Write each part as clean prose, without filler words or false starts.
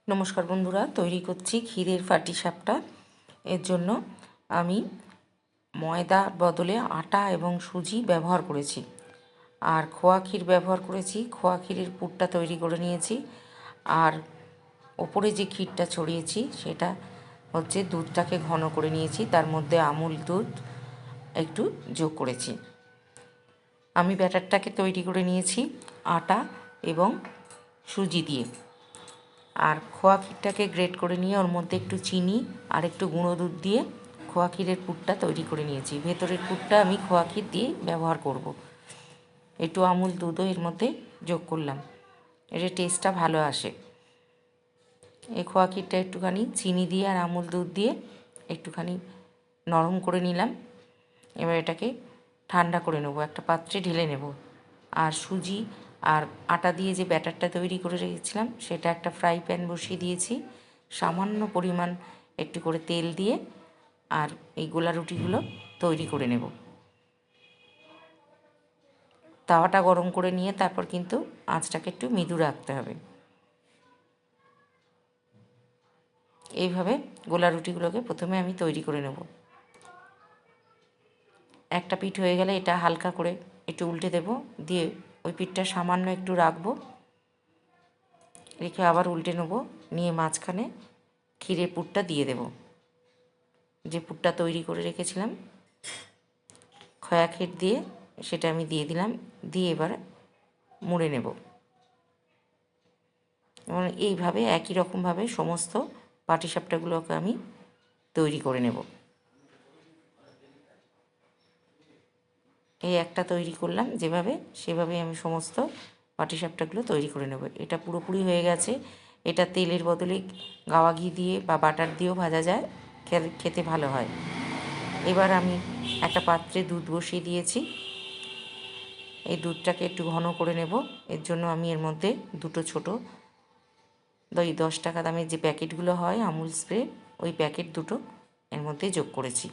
নমস্কার বন্ধুরা, তৈরি করছি ক্ষীরের পাটিসাপটা। এর জন্য আমি ময়দার বদলে আটা এবং সুজি ব্যবহার করেছি, আর খোয়া ক্ষীর ব্যবহার করেছি। খোয়া ক্ষীরের পুরটা তৈরি করে নিয়েছি, আর ওপরে যে ক্ষীরটা ছড়িয়েছি সেটা হচ্ছে দুধটাকে ঘন করে নিয়েছি, তার মধ্যে আমুল দুধ একটু যোগ করেছি। আমি ব্যাটারটাকে তৈরি করে নিয়েছি আটা এবং সুজি দিয়ে, আর খোয়া ক্ষীরটাকে গ্রেট করে নিয়ে ওর মধ্যে একটু চিনি আর একটু গুঁড়ো দুধ দিয়ে খোয়া ক্ষীরের পুরটা তৈরি করে নিয়েছি। ভেতরের পুরটা আমি খোয়া ক্ষীর দিয়ে ব্যবহার করব। একটু আমুল দুধও এর মধ্যে যোগ করলাম, এর টেস্টটা ভালো আসে। এই খোয়া ক্ষীরটা একটুখানি চিনি দিয়ে আর আমুল দুধ দিয়ে একটুখানি নরম করে নিলাম। এবার এটাকে ঠান্ডা করে নেব, একটা পাত্রে ঢেলে নেব। আর সুজি আর আটা দিয়ে যে ব্যাটারটা তৈরি করে রেখেছিলাম সেটা একটা ফ্রাই প্যান বসিয়ে দিয়েছি। সামান্য পরিমাণ একটু করে তেল দিয়ে আর এই গোলা রুটিগুলো তৈরি করে নেব। তাওয়াটা গরম করে নিয়ে তারপর কিন্তু আঁচটাকে একটু মৃদু রাখতে হবে। এইভাবে গোলা রুটিগুলোকে প্রথমে আমি তৈরি করে নেব। একটা পিঠ হয়ে গেলে এটা হালকা করে একটু উল্টে দেব, দিয়ে ওই পিঠটা সামান্য একটু রাখবো, রেখে আবার উল্টে নেব, নিয়ে মাঝখানে ক্ষীরের পুরটা দিয়ে দেব। যে পুরটা তৈরি করে রেখেছিলাম খয়া ক্ষীর দিয়ে, সেটা আমি দিয়ে দিলাম, দিয়ে এবার মুড়ে নেব। এবং এইভাবে একই রকমভাবে সমস্ত পাটিসাপটাগুলোকে আমি তৈরি করে নেব। এই একটা তৈরি করলাম যেভাবে, সেভাবেই আমি সমস্ত পাটিসাপটাগুলো তৈরি করে নেব। এটা পুরোপুরি হয়ে গেছে। এটা তেলের বদলে গাওয়া ঘি দিয়ে বা বাটার দিয়েও ভাজা যায়, খেতে ভালো হয়। এবার আমি একটা পাত্রে দুধ বসিয়ে দিয়েছি। এই দুধটাকে একটু ঘন করে নেব। এর জন্য আমি এর মধ্যে দুটো ছোটো 10 টাকা দামের যে প্যাকেটগুলো হয় আমুল স্প্রে, ওই প্যাকেট দুটো এর মধ্যে যোগ করেছি।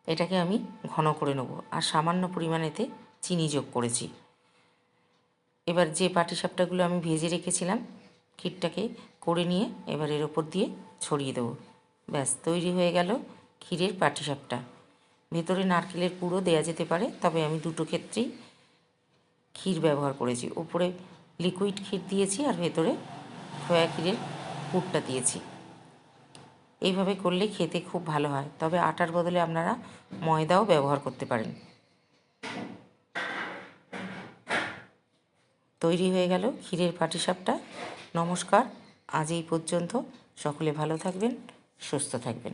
এটাকে আমি ঘন করে নেব, আর সামান্য পরিমাণেতে চিনি যোগ করেছি। এবার যে পাটিসাপটাগুলো আমি ভেজে রেখেছিলাম ক্ষীরটাকে করে নিয়ে এবার এর ওপর দিয়ে ছড়িয়ে দেবো। ব্যাস, তৈরি হয়ে গেল ক্ষীরের পাটিসাপটা। ভেতরে নারকেলের পুরও দেওয়া যেতে পারে, তবে আমি দুটো ক্ষেত্রেই ক্ষীর ব্যবহার করেছি। উপরে লিকুইড ক্ষীর দিয়েছি আর ভেতরে খোয়া ক্ষীরের পুরটা দিয়েছি। এইভাবে করলে খেতে খুব ভালো হয়, তবে আটার বদলে আপনারা ময়দাও ব্যবহার করতে পারেন। তৈরি হয়ে গেল ক্ষীরের পাটিসাপটা। নমস্কার, আজ এই পর্যন্ত। সকলে ভালো থাকবেন, সুস্থ থাকবেন।